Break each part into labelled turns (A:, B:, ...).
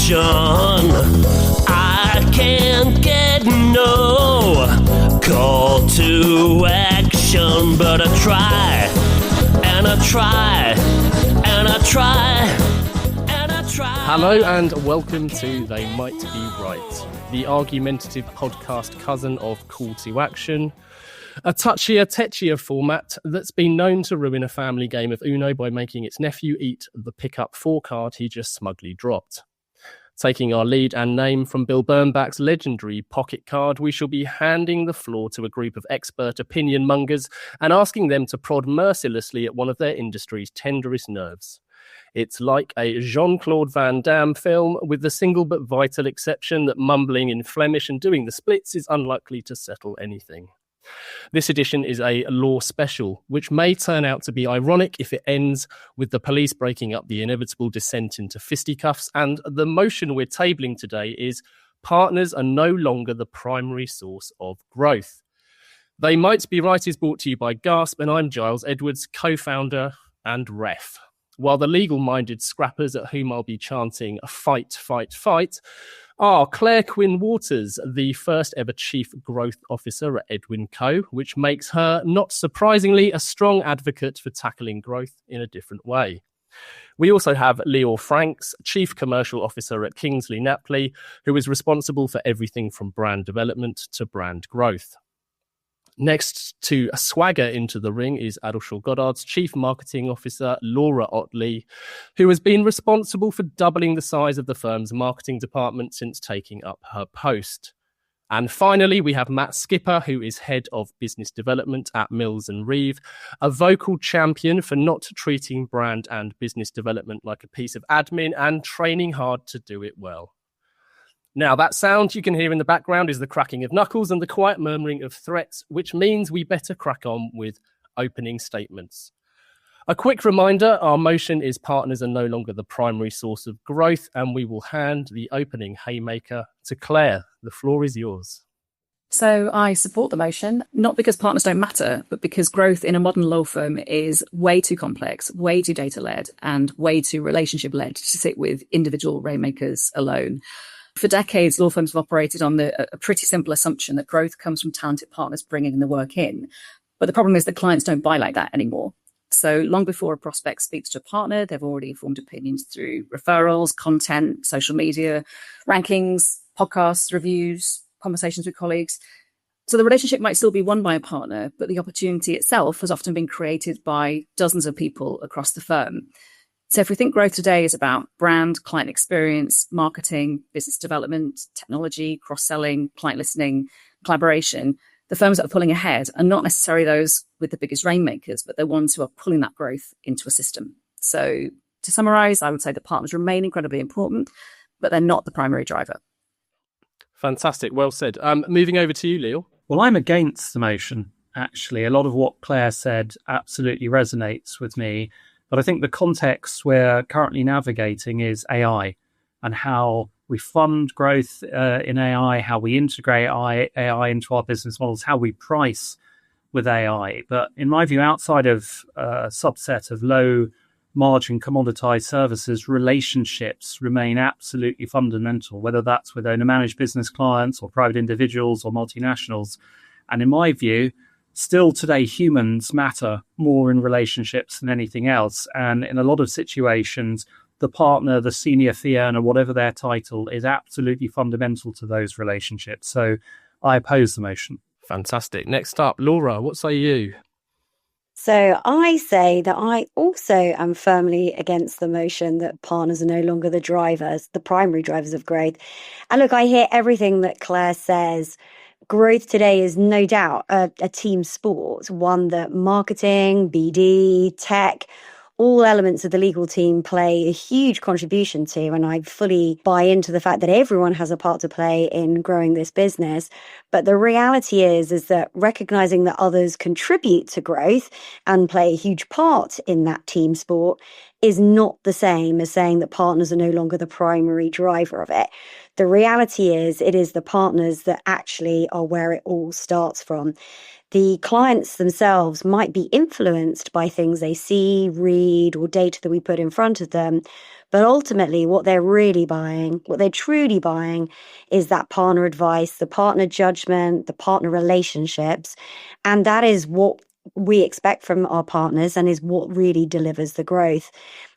A: I can't get no call to action, but I try, and I try, and I try, and I try.
B: Hello and welcome to They Might Be Right, the argumentative podcast cousin of Call to Action, a tetchier format that's been known to ruin a family game of Uno by making its nephew eat the pick-up 4 card he just smugly dropped. Taking our lead and name from Bill Bernbach's legendary pocket card, we shall be handing the floor to a group of expert opinion mongers and asking them to prod mercilessly at one of their industry's tenderest nerves. It's like a Jean-Claude Van Damme film, with the single but vital exception that mumbling in Flemish and doing the splits is unlikely to settle anything. This edition is a law special, which may turn out to be ironic if it ends with the police breaking up the inevitable descent into fisticuffs, and the motion we're tabling today is partners are no longer the primary source of growth. They Might Be Right is brought to you by Gasp, and I'm Giles Edwards, co-founder and ref. While the legal-minded scrappers at whom I'll be chanting fight, fight, fight are Clare Quinn-Waters, the first ever Chief Growth Officer at Edwin Coe, which makes her, not surprisingly, a strong advocate for tackling growth in a different way. We also have Leor Franks, Chief Commercial Officer at Kingsley Napley, who is responsible for everything from brand development to brand growth. Next to a swagger into the ring is Addleshaw Goddard's Chief Marketing Officer, Laura Ottley, who has been responsible for doubling the size of the firm's marketing department since taking up her post. And finally, we have Matt Skipper, who is Head of Business Development at Mills and Reeve, a vocal champion for not treating brand and business development like a piece of admin and training hard to do it well. Now, that sound you can hear in the background is the cracking of knuckles and the quiet murmuring of threats, which means we better crack on with opening statements. A quick reminder, our motion is partners are no longer the primary source of growth, and we will hand the opening haymaker to Clare. The floor is yours.
C: So I support the motion, not because partners don't matter, but because growth in a modern law firm is way too complex, way too data-led, and way too relationship-led to sit with individual rainmakers alone. For decades, law firms have operated on a pretty simple assumption that growth comes from talented partners bringing the work in. But the problem is that clients don't buy like that anymore. So long before a prospect speaks to a partner, they've already formed opinions through referrals, content, social media, rankings, podcasts, reviews, conversations with colleagues. So the relationship might still be won by a partner, but the opportunity itself has often been created by dozens of people across the firm. So if we think growth today is about brand, client experience, marketing, business development, technology, cross-selling, client listening, collaboration, the firms that are pulling ahead are not necessarily those with the biggest rainmakers, but they're ones who are pulling that growth into a system. So to summarize, I would say that partners remain incredibly important, but they're not the primary driver.
B: Fantastic. Well said. Moving over to you, Leor.
D: Well, I'm against the motion, actually. A lot of what Claire said absolutely resonates with me. But I think the context we're currently navigating is AI and how we fund growth in AI, how we integrate AI into our business models, how we price with AI. But in my view, outside of a subset of low margin commoditized services, relationships remain absolutely fundamental, whether that's with owner managed business clients or private individuals or multinationals. And in my view, still today, humans matter more in relationships than anything else. And in a lot of situations, the partner, the senior fee earner, whatever their title, is absolutely fundamental to those relationships. So I oppose the motion.
B: Fantastic. Next up, Laura, what say you?
E: So I say that I also am firmly against the motion that partners are no longer the drivers, the primary drivers of growth. And look, I hear everything that Claire says. Growth today is no doubt a team sport, one that marketing, BD, tech, all elements of the legal team play a huge contribution to, and I fully buy into the fact that everyone has a part to play in growing this business. But the reality is that recognizing that others contribute to growth and play a huge part in that team sport is not the same as saying that partners are no longer the primary driver of it. The reality is it is the partners that actually are where it all starts from. The clients themselves might be influenced by things they see, read, or data that we put in front of them. But ultimately, what they're really buying, what they're truly buying, is that partner advice, the partner judgment, the partner relationships. And that is what we expect from our partners and is what really delivers the growth.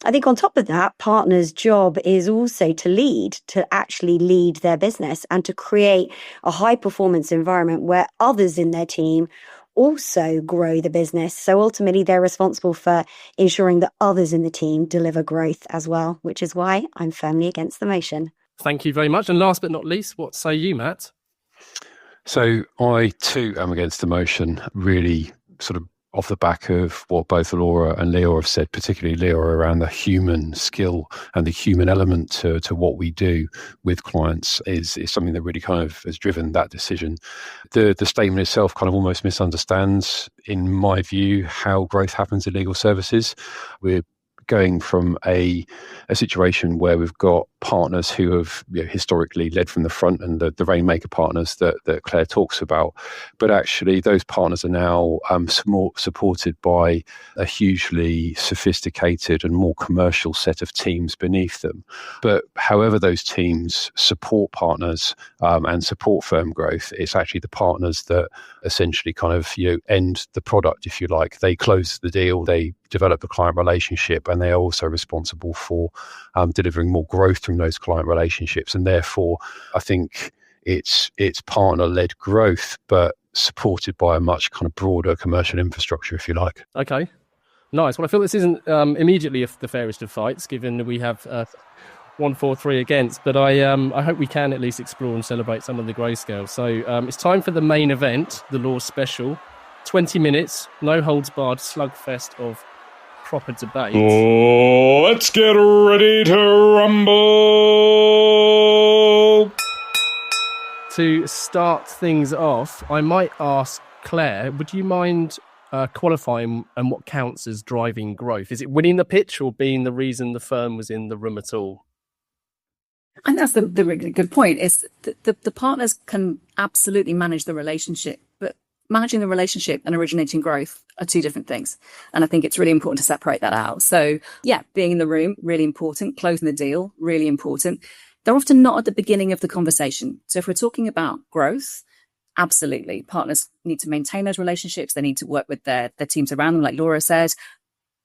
E: I think on top of that, partners' job is also to actually lead their business and to create a high performance environment where others in their team also grow the business. So ultimately, they're responsible for ensuring that others in the team deliver growth as well, which is why I'm firmly against the motion.
B: Thank you very much. And last but not least, what say you, Matt?
F: So I too am against the motion, really sort of off the back of what both Laura and Leor have said, particularly Leor around the human skill and the human element to what we do with clients is something that really kind of has driven that decision. The statement itself kind of almost misunderstands, in my view, how growth happens in legal services. We're going from a situation where we've got partners who have historically led from the front, and the rainmaker partners that Clare talks about. But actually, those partners are now supported by a hugely sophisticated and more commercial set of teams beneath them. But however those teams support partners and support firm growth, it's actually the partners that essentially kind of end the product, if you like. They close the deal, they develop the client relationship, and they are also responsible for delivering more growth from those client relationships. And therefore, I think it's partner-led growth, but supported by a much kind of broader commercial infrastructure, if you like.
B: Okay, nice. Well, I feel this isn't immediately the fairest of fights, given that we have 1, 4, 3 against, but I hope we can at least explore and celebrate some of the grayscale. So it's time for the main event, the Law Special. 20 minutes, no holds barred slugfest of proper debate.
G: Oh, let's get ready to rumble.
B: To start things off, I might ask Clare, would you mind qualifying and what counts as driving growth? Is it winning the pitch or being the reason the firm was in the room at all?
C: And that's the really good point, is the partners can absolutely manage the relationship, but managing the relationship and originating growth are two different things. And I think it's really important to separate that out. So yeah, being in the room, really important. Closing the deal, really important. They're often not at the beginning of the conversation. So if we're talking about growth, absolutely. Partners need to maintain those relationships. They need to work with their teams around them, like Laura said.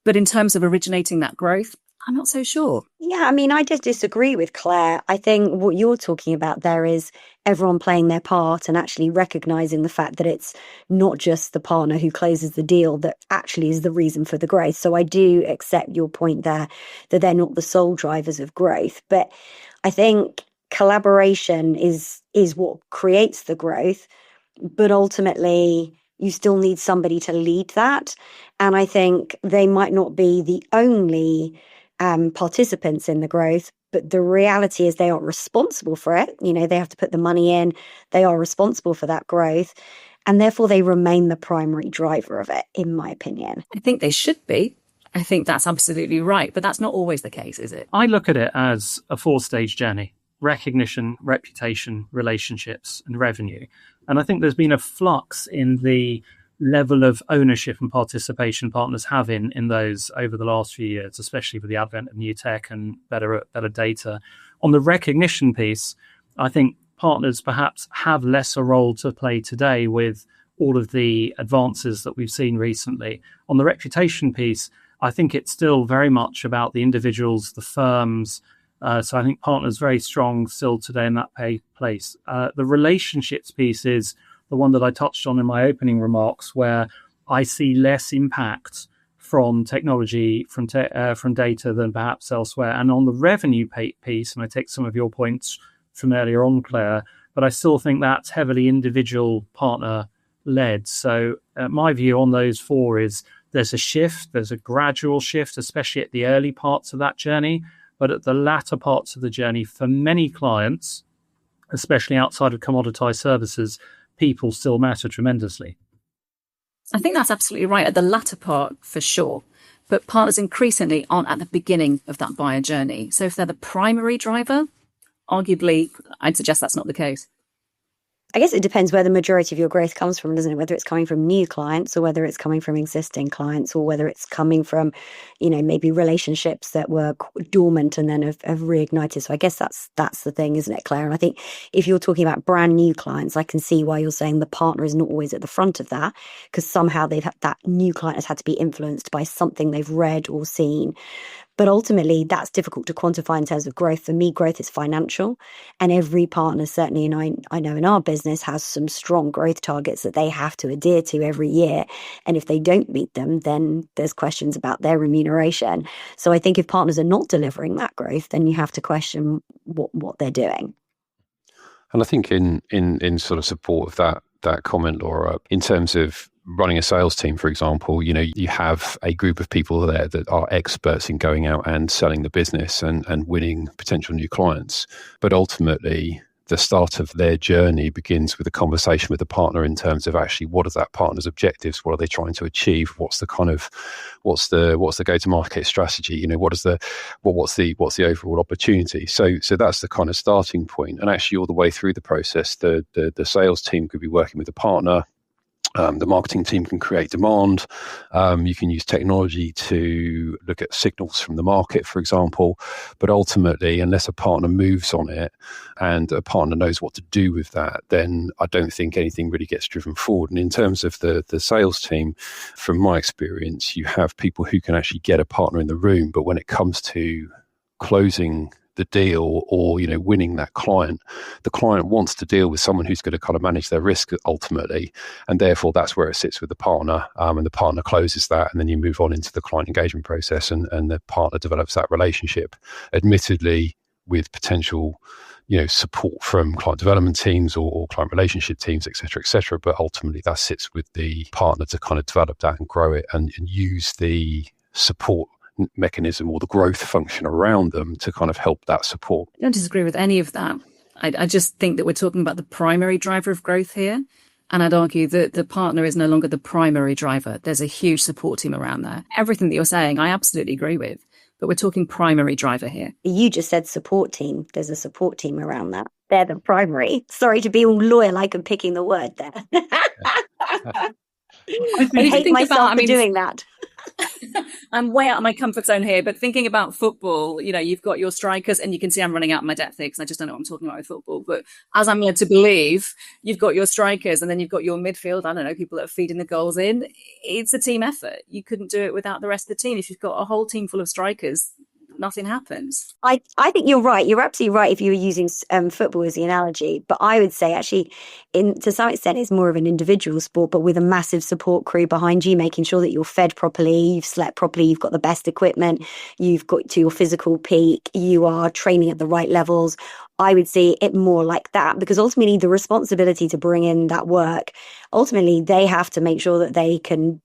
C: But in terms of originating that growth, I'm not so sure.
E: Yeah, I mean, I just disagree with Clare. I think what you're talking about there is everyone playing their part and actually recognizing the fact that it's not just the partner who closes the deal that actually is the reason for the growth. So I do accept your point there that they're not the sole drivers of growth. But I think collaboration is what creates the growth. But ultimately, you still need somebody to lead that. And I think they might not be the only participants in the growth, but the reality is they are responsible for it. They have to put the money in. They are responsible for that growth, and therefore they remain the primary driver of it, in my opinion.
C: I think they should be. I think that's absolutely right, but that's not always the case, is it?
D: I look at it as a 4-stage journey: recognition, reputation, relationships, and revenue. And I think there's been a flux in the level of ownership and participation partners have in those over the last few years, especially with the advent of new tech and better data. On the recognition piece, I think partners perhaps have less a role to play today with all of the advances that we've seen recently. On the reputation piece, I think it's still very much about the individuals, the firms. So I think partners very strong still today in that place. The relationships piece is the one that I touched on in my opening remarks, where I see less impact from technology, from data than perhaps elsewhere. And on the revenue piece, and I take some of your points from earlier on, Clare, but I still think that's heavily individual partner led. So my view on those four is there's a shift, there's a gradual shift, especially at the early parts of that journey. But at the latter parts of the journey, for many clients, especially outside of commoditized services, people still matter tremendously.
C: I think that's absolutely right at the latter part, for sure. But partners increasingly aren't at the beginning of that buyer journey. So if they're the primary driver, arguably, I'd suggest that's not the case.
E: I guess it depends where the majority of your growth comes from, doesn't it? Whether it's coming from new clients or whether it's coming from existing clients or whether it's coming from, maybe relationships that were dormant and then have reignited. So I guess that's the thing, isn't it, Claire? And I think if you're talking about brand new clients, I can see why you're saying the partner is not always at the front of that, because somehow that new client has had to be influenced by something they've read or seen. But ultimately, that's difficult to quantify in terms of growth. For me, growth is financial. And every partner, certainly, and I know in our business, has some strong growth targets that they have to adhere to every year. And if they don't meet them, then there's questions about their remuneration. So I think if partners are not delivering that growth, then you have to question what they're doing.
F: And I think in sort of support of that comment, Laura, in terms of running a sales team, for example, you have a group of people there that are experts in going out and selling the business and winning potential new clients. But ultimately, the start of their journey begins with a conversation with the partner in terms of actually what are that partner's objectives, what are they trying to achieve, what's the go-to-market strategy, what's the overall opportunity. So that's the kind of starting point. And actually, all the way through the process, the sales team could be working with the partner. The marketing team can create demand. You can use technology to look at signals from the market, for example. But ultimately, unless a partner moves on it and a partner knows what to do with that, then I don't think anything really gets driven forward. And in terms of the sales team, from my experience, you have people who can actually get a partner in the room. But when it comes to closing the deal or winning that client, the client wants to deal with someone who's going to kind of manage their risk ultimately, and therefore that's where it sits with the partner, and the partner closes that, and then you move on into the client engagement process, and the partner develops that relationship, admittedly with potential support from client development teams or client relationship teams, etc., but ultimately that sits with the partner to kind of develop that and grow it and use the support mechanism or the growth function around them to kind of help that support.
C: I don't disagree with any of that. I just think that we're talking about the primary driver of growth here. And I'd argue that the partner is no longer the primary driver. There's a huge support team around there. Everything that you're saying, I absolutely agree with. But we're talking primary driver here.
E: You just said support team. There's a support team around that. They're the primary. Sorry to be all lawyer-like and picking the word there. I hate myself for doing that.
C: I'm way out of my comfort zone here, but thinking about football, you've got your strikers, and you can see I'm running out of my depth here because I just don't know what I'm talking about with football. But as I'm led to believe, you've got your strikers, and then you've got your midfield. I don't know, people that are feeding the goals in. It's a team effort. You couldn't do it without the rest of the team. If you've got a whole team full of strikers, nothing happens.
E: I think you're right. You're absolutely right if you were using football as the analogy. But I would say actually, to some extent, it's more of an individual sport, but with a massive support crew behind you, making sure that you're fed properly, you've slept properly, you've got the best equipment, you've got to your physical peak, you are training at the right levels. I would see it more like that, because ultimately the responsibility to bring in that work, ultimately they have to make sure that they can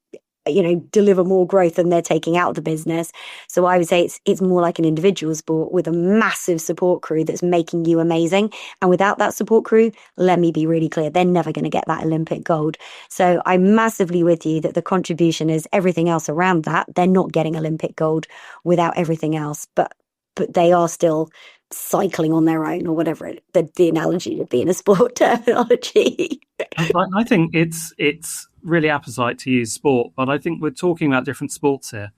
E: deliver more growth than they're taking out of the business. So I would say it's more like an individual sport with a massive support crew that's making you amazing. And without that support crew, let me be really clear, they're never going to get that Olympic gold. So I'm massively with you that the contribution is everything else around that. They're not getting Olympic gold without everything else, but they are still cycling on their own, or whatever the analogy would be in a sport terminology.
D: I think it's really apposite to use sport, but I think we're talking about different sports here.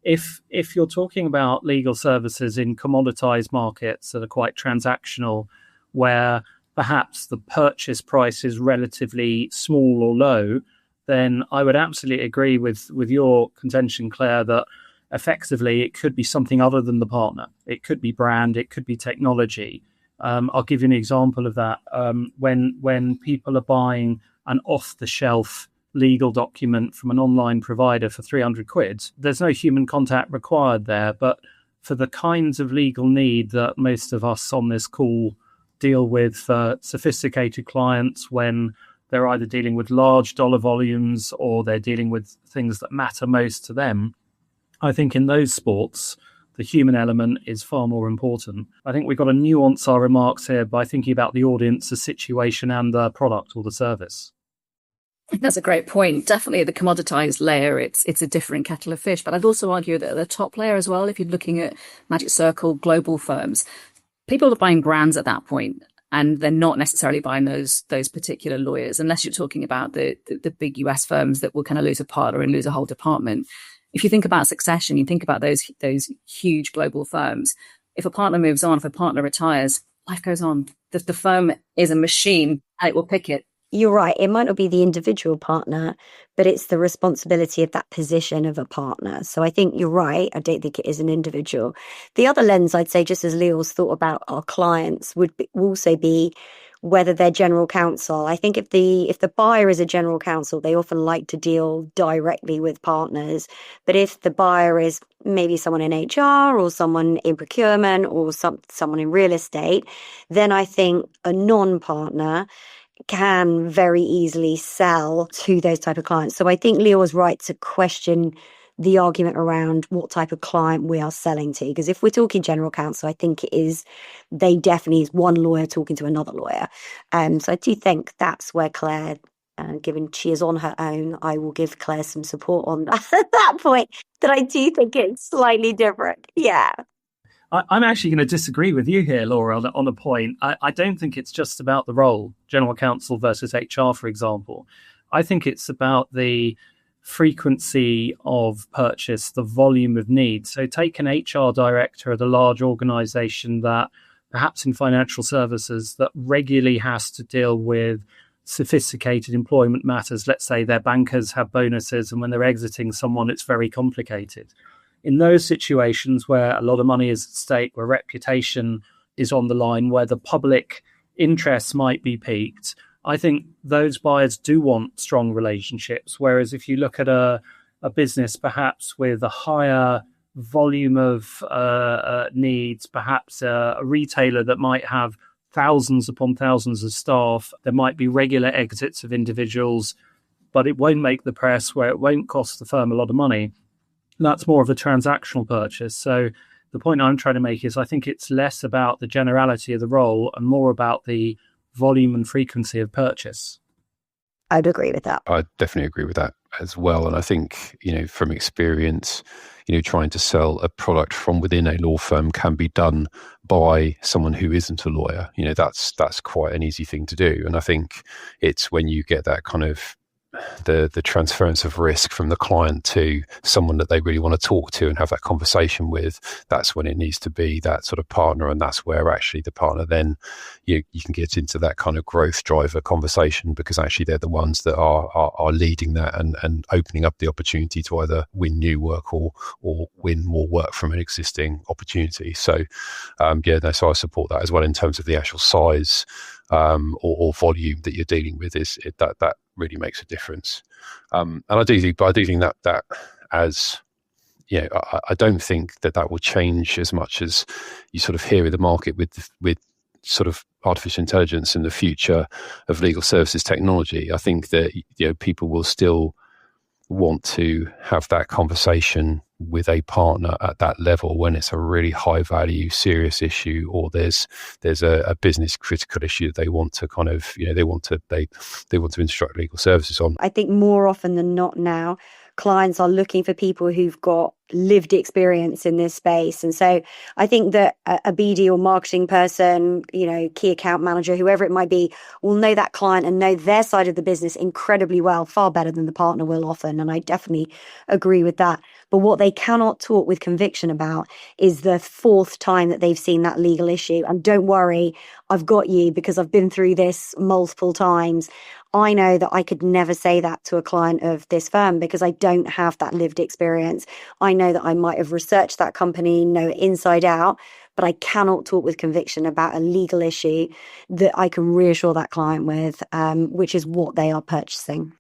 D: If you're talking about legal services in commoditized markets that are quite transactional, where perhaps the purchase price is relatively small or low, then I would absolutely agree with your contention, Claire, that effectively it could be something other than the partner. It could be brand, it could be technology. I'll give you an example of that. When people are buying an off-the-shelf legal document from an online provider for 300 quid, there's no human contact required there. But for the kinds of legal need that most of us on this call deal with for sophisticated clients, when they're either dealing with large dollar volumes or they're dealing with things that matter most to them, I think in those sports, the human element is far more important. I think we've got to nuance our remarks here by thinking about the audience, the situation, and the product or the service.
C: That's a great point. Definitely at the commoditized layer, it's a different kettle of fish. But I'd also argue that at the top layer as well, if you're looking at Magic Circle, global firms, people are buying brands at that point. and they're not necessarily buying those particular lawyers, unless you're talking about the big US firms that will kind of lose a partner and lose a whole department. If you think about succession, you think about those huge global firms. If a partner moves on, if a partner retires, life goes on. The firm is a machine and it will pick it.
E: You're right. It might not be the individual partner, but it's the responsibility of that position of a partner. So I think you're right. I don't think it is an individual. The other lens, I'd say, just as Leor's thought about our clients, would also be whether they're general counsel. I think if the buyer is a general counsel, they often like to deal directly with partners. But if the buyer is maybe someone in HR or someone in procurement or someone in real estate, then I think a non-partner can very easily sell to those type of clients. So I think Leo was right to question the argument around what type of client we are selling to. Because if we're talking general counsel, I think they definitely is one lawyer talking to another lawyer. So I do think that's where Claire, given she is on her own, I will give Claire some support on that at that point, that I do think it's slightly different. Yeah.
D: I'm actually going to disagree with you here, Laura, on a point. I don't think it's just about the role, general counsel versus HR, for example. I think it's about the frequency of purchase, the volume of need. So take an HR director at a large organization that perhaps in financial services that regularly has to deal with sophisticated employment matters. Let's say their bankers have bonuses and when they're exiting someone, it's very complicated. In those situations where a lot of money is at stake, where reputation is on the line, where the public interest might be piqued, I think those buyers do want strong relationships. Whereas if you look at a business perhaps with a higher volume of needs, perhaps a retailer that might have thousands upon thousands of staff, there might be regular exits of individuals, but it won't make the press, where it won't cost the firm a lot of money. That's more of a transactional purchase. So the point I'm trying to make is I think it's less about the generality of the role and more about the volume and frequency of purchase.
E: I'd agree with that.
F: I definitely agree with that as well. And I think, from experience, trying to sell a product from within a law firm can be done by someone who isn't a lawyer. That's quite an easy thing to do. And I think it's when you get that kind of the transference of risk from the client to someone that they really want to talk to and have that conversation with, that's when it needs to be that sort of partner. And that's where actually the partner, then you can get into that kind of growth driver conversation, because actually they're the ones that are leading that and opening up the opportunity to either win new work or win more work from an existing opportunity. So so I support that as well in terms of the actual size or volume that you're dealing with. That really makes a difference. And I do think that as I don't think that will change as much as you sort of hear in the market with sort of artificial intelligence and the future of legal services technology. I think that people will still want to have that conversation with a partner at that level when it's a really high value, serious issue, or there's a business critical issue that they want to kind of, they want to instruct legal services on.
E: I think more often than not now, clients are looking for people who've got lived experience in this space. And so I think that a BD or marketing person, key account manager, whoever it might be, will know that client and know their side of the business incredibly well, far better than the partner will often. And I definitely agree with that. But what they cannot talk with conviction about is the fourth time that they've seen that legal issue. And don't worry, I've got you because I've been through this multiple times. I know that I could never say that to a client of this firm because I don't have that lived experience. I know that I might have researched that company, know it inside out, but I cannot talk with conviction about a legal issue that I can reassure that client with, which is what they are purchasing.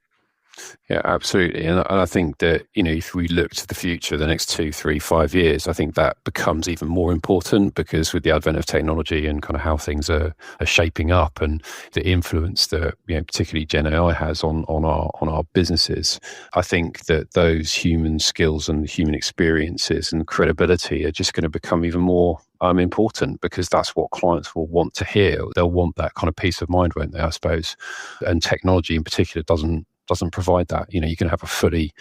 F: Yeah, absolutely. And I think that, if we look to the future, the next 2, 3, 5 years, I think that becomes even more important because with the advent of technology and kind of how things are shaping up and the influence that, particularly Gen AI has on our businesses, I think that those human skills and human experiences and credibility are just going to become even more important because that's what clients will want to hear. They'll want that kind of peace of mind, won't they, I suppose? And technology in particular doesn't doesn't provide that. You know, you can have a fully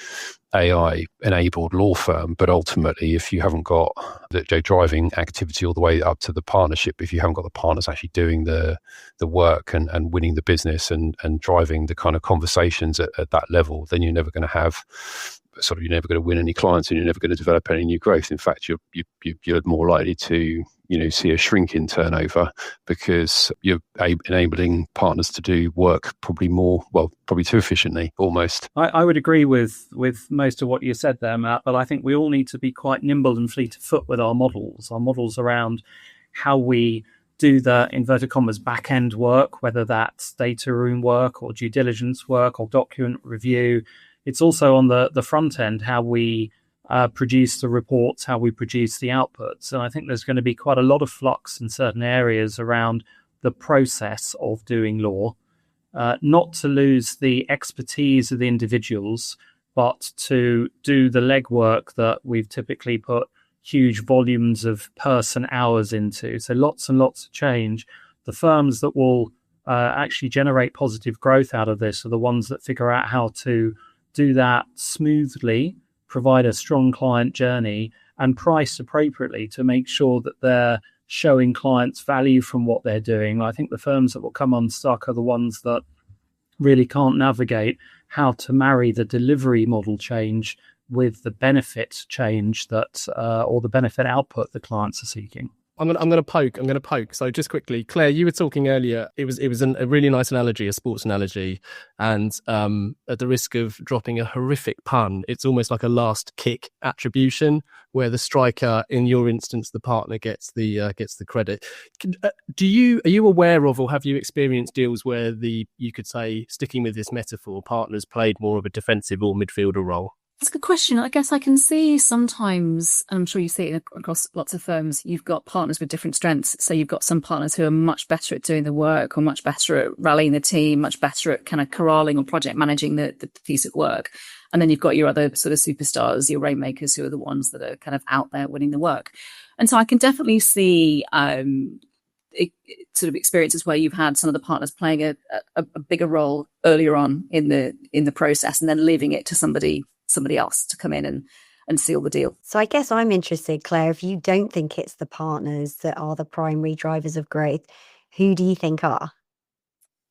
F: AI enabled law firm, but ultimately if you haven't got the driving activity all the way up to the partnership, if you haven't got the partners actually doing the work and winning the business and driving the kind of conversations at that level, then you're never going to win any clients, and you're never going to develop any new growth. In fact, you're more likely to, you know, see a shrink in turnover, because you're enabling partners to do work probably too efficiently, almost.
D: I would agree with most of what you said there, Matt, but I think we all need to be quite nimble and fleet of foot with our models around how we do the, inverted commas, back-end work, whether that's data room work or due diligence work or document review. It's also on the front end, how we produce the reports, how we produce the outputs. And I think there's going to be quite a lot of flux in certain areas around the process of doing law, not to lose the expertise of the individuals, but to do the legwork that we've typically put huge volumes of person hours into. So lots and lots of change. The firms that will actually generate positive growth out of this are the ones that figure out how to do that smoothly, provide a strong client journey, and price appropriately to make sure that they're showing clients value from what they're doing. I think the firms that will come unstuck are the ones that really can't navigate how to marry the delivery model change with the benefit change that or the benefit output the clients are seeking.
B: I'm going to poke. So just quickly, Claire, you were talking earlier. It was a really nice analogy, a sports analogy, and at the risk of dropping a horrific pun, it's almost like a last kick attribution, where the striker, in your instance, the partner gets the credit. Are you aware of, or have you experienced deals where you could say, sticking with this metaphor, partners played more of a defensive or midfielder role?
C: That's a good question. I guess I can see sometimes, and I'm sure you see it across lots of firms, you've got partners with different strengths. So you've got some partners who are much better at doing the work, or much better at rallying the team, much better at kind of corralling or project managing the piece of work. And then you've got your other sort of superstars, your rainmakers, who are the ones that are kind of out there winning the work. And so I can definitely see sort of experiences where you've had some of the partners playing a bigger role earlier on in the process, and then leaving it to somebody else to come in and seal the deal.
E: So I guess I'm interested, Claire, if you don't think it's the partners that are the primary drivers of growth, who do you think are?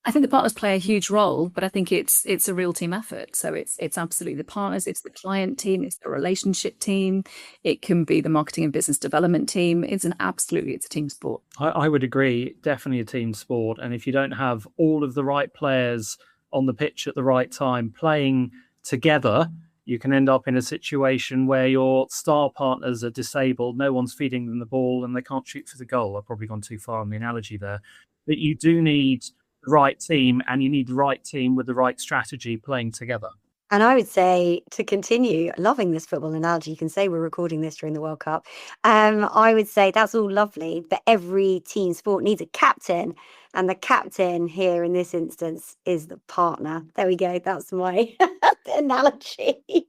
C: I think the partners play a huge role, but I think it's a real team effort. So it's absolutely the partners, it's the client team, it's the relationship team, it can be the marketing and business development team. It's a team sport.
D: I would agree, definitely a team sport. And if you don't have all of the right players on the pitch at the right time playing together, you can end up in a situation where your star partners are disabled, no one's feeding them the ball, and they can't shoot for the goal. I've probably gone too far on the analogy there. But you do need the right team, and you need the right team with the right strategy playing together.
E: And I would say, to continue loving this football analogy, you can say we're recording this during the World Cup. I would say that's all lovely, but every team sport needs a captain. And the captain here in this instance is the partner. There we go. That's my analogy.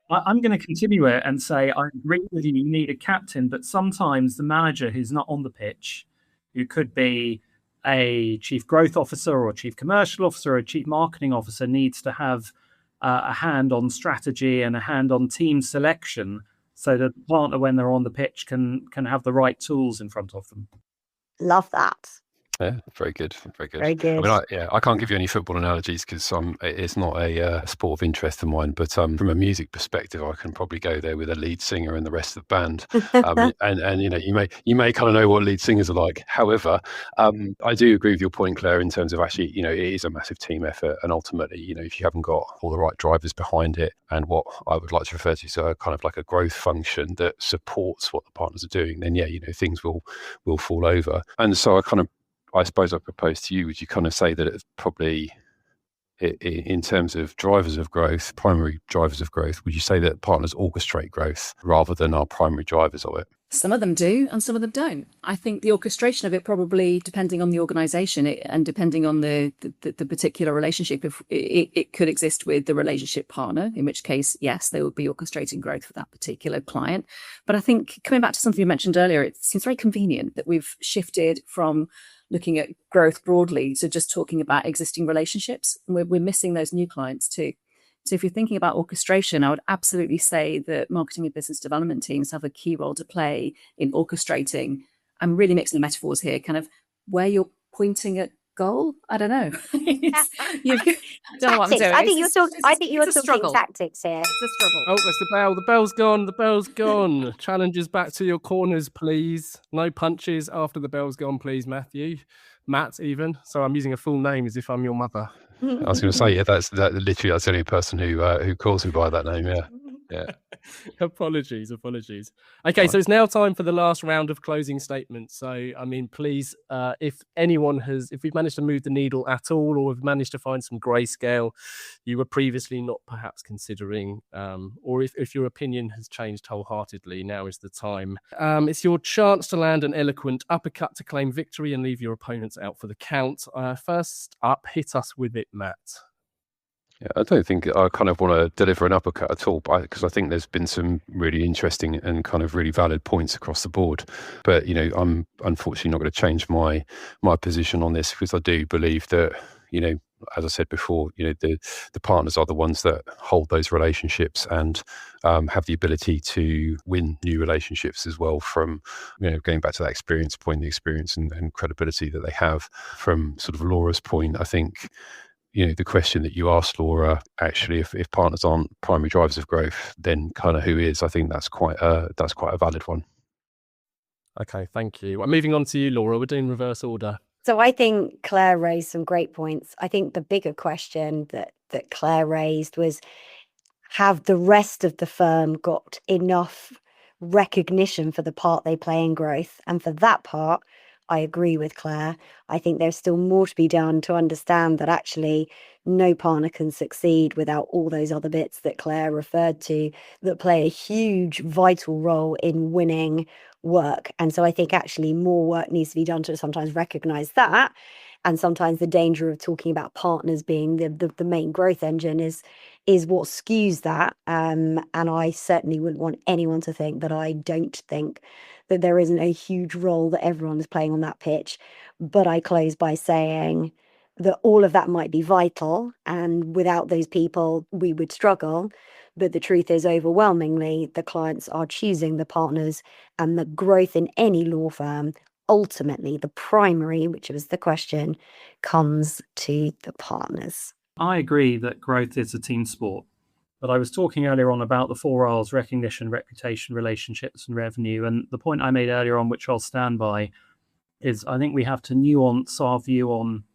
D: I'm going to continue it and say I agree with you. You need a captain, but sometimes the manager who's not on the pitch, who could be a chief growth officer or a chief commercial officer or a chief marketing officer, needs to have a hand on strategy and a hand on team selection, so that the partner, when they're on the pitch, can have the right tools in front of them.
E: Love that.
F: Yeah, very good.
E: Very good.
F: I mean, I can't give you any football analogies because it's not a sport of interest of mine. But from a music perspective, I can probably go there with a lead singer and the rest of the band. And you know, you may kind of know what lead singers are like. However, I do agree with your point, Claire, in terms of actually, you know, it is a massive team effort, and ultimately, you know, if you haven't got all the right drivers behind it, and what I would like to refer to as kind of like a growth function that supports what the partners are doing, then yeah, you know, things will fall over. And so I suppose I propose to you, would you kind of say that it's probably, in terms of drivers of growth, primary drivers of growth, would you say that partners orchestrate growth rather than are primary drivers of it?
C: Some of them do and some of them don't. I think the orchestration of it, probably depending on the organisation and depending on the particular relationship, if it could exist with the relationship partner, in which case, yes, they would be orchestrating growth for that particular client. But I think, coming back to something you mentioned earlier, it seems very convenient that we've shifted from looking at growth broadly to just talking about existing relationships. And we're missing those new clients too. So if you're thinking about orchestration, I would absolutely say that marketing and business development teams have a key role to play in orchestrating. I'm really mixing the metaphors here, kind of where you're pointing at goal. I don't know. You don't know what I'm doing.
E: I think you're talking tactics here.
C: It's a struggle.
B: Oh, that's the bell. The bell's gone. The bell's gone. Challengers back to your corners, please. No punches after the bell's gone, please, Matthew. Matt, even. So I'm using a full name as if I'm your mother.
F: I was going to say, yeah, that's the only person who calls me by that name. Yeah.
B: Apologies. Okay, so it's now time for the last round of closing statements. So, I mean, please, if we've managed to move the needle at all, or have managed to find some grayscale you were previously not perhaps considering, or if your opinion has changed wholeheartedly, now is the time. It's your chance to land an eloquent uppercut to claim victory and leave your opponents out for the count. First up, hit us with it, Matt.
F: Yeah, I don't think I kind of want to deliver an uppercut at all, because I think there's been some really interesting and kind of really valid points across the board. But, I'm unfortunately not going to change my position on this, because I do believe that, as I said before, the partners are the ones that hold those relationships and have the ability to win new relationships as well from, going back to that experience point, the experience and credibility that they have. From sort of Laura's point, I think, the question that you asked, Laura, actually, if partners aren't primary drivers of growth, then kind of who is? I think that's quite a valid one.
B: Okay, thank you. Well, moving on to you, Laura. We're doing reverse order.
E: So I think Claire raised some great points. I think the bigger question that Claire raised was, have the rest of the firm got enough recognition for the part they play in growth? And for that part, I agree with Claire. I think there's still more to be done to understand that actually no partner can succeed without all those other bits that Claire referred to that play a huge, vital role in winning work. And so I think actually more work needs to be done to sometimes recognize that. And sometimes the danger of talking about partners being the main growth engine is what skews that. And I certainly wouldn't want anyone to think that I don't think that there isn't a huge role that everyone is playing on that pitch. But I close by saying that all of that might be vital, and without those people, we would struggle. But the truth is, overwhelmingly, the clients are choosing the partners, and the growth in any law firm, ultimately, the primary, which was the question, comes to the partners.
D: I agree that growth is a team sport. But I was talking earlier on about the 4 R's: recognition, reputation, relationships, and revenue. And the point I made earlier on, which I'll stand by, is I think we have to nuance our view on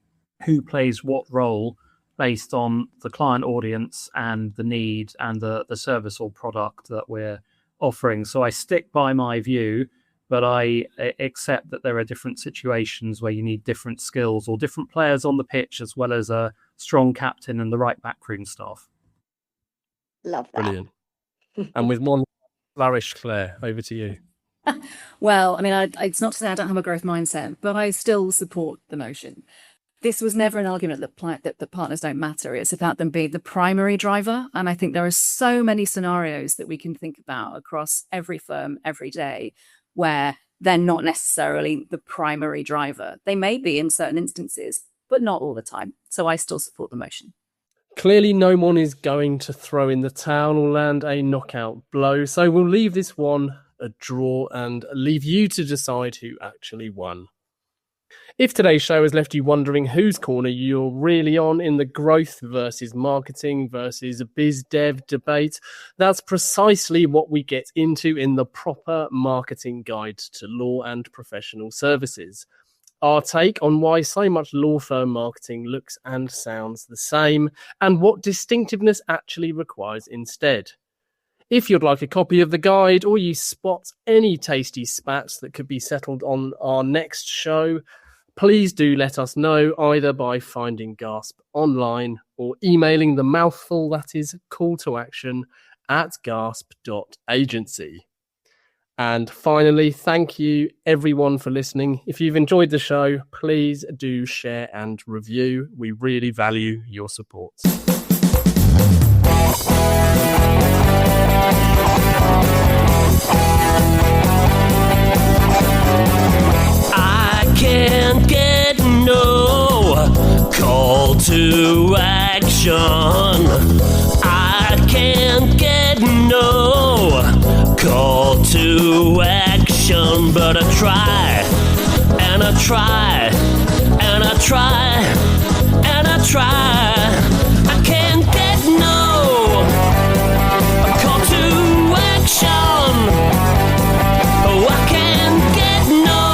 D: who plays what role based on the client audience and the need and the service or product that we're offering. So I stick by my view, but I accept that there are different situations where you need different skills or different players on the pitch, as well as a strong captain and the right backroom staff.
E: Love that.
B: Brilliant. And with one flourish, Claire, over to you.
C: Well, I mean, it's not to say I don't have a growth mindset, but I still support the motion. This was never an argument that the partners don't matter. It's about them being the primary driver. And I think there are so many scenarios that we can think about across every firm every day where they're not necessarily the primary driver. They may be in certain instances, but not all the time. So I still support the motion.
B: Clearly, no one is going to throw in the towel or land a knockout blow. So we'll leave this one a draw and leave you to decide who actually won. If today's show has left you wondering whose corner you're really on in the growth versus marketing versus biz dev debate, that's precisely what we get into in the proper marketing guide to law and professional services. Our take on why so much law firm marketing looks and sounds the same, and what distinctiveness actually requires instead. If you'd like a copy of the guide, or you spot any tasty spats that could be settled on our next show, please do let us know either by finding Gasp online or emailing the mouthful that is call-to-action@gasp.agency. And finally, thank you everyone for listening. If you've enjoyed the show, please do share and review. We really value your support.
A: I can't get call to action. I can't get no call to action, but I try, and I try, and I try, and I try. I can't get no call to action. Oh, I can't get no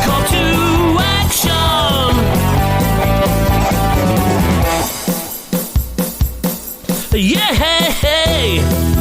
A: call to action. Yeah, hey, hey.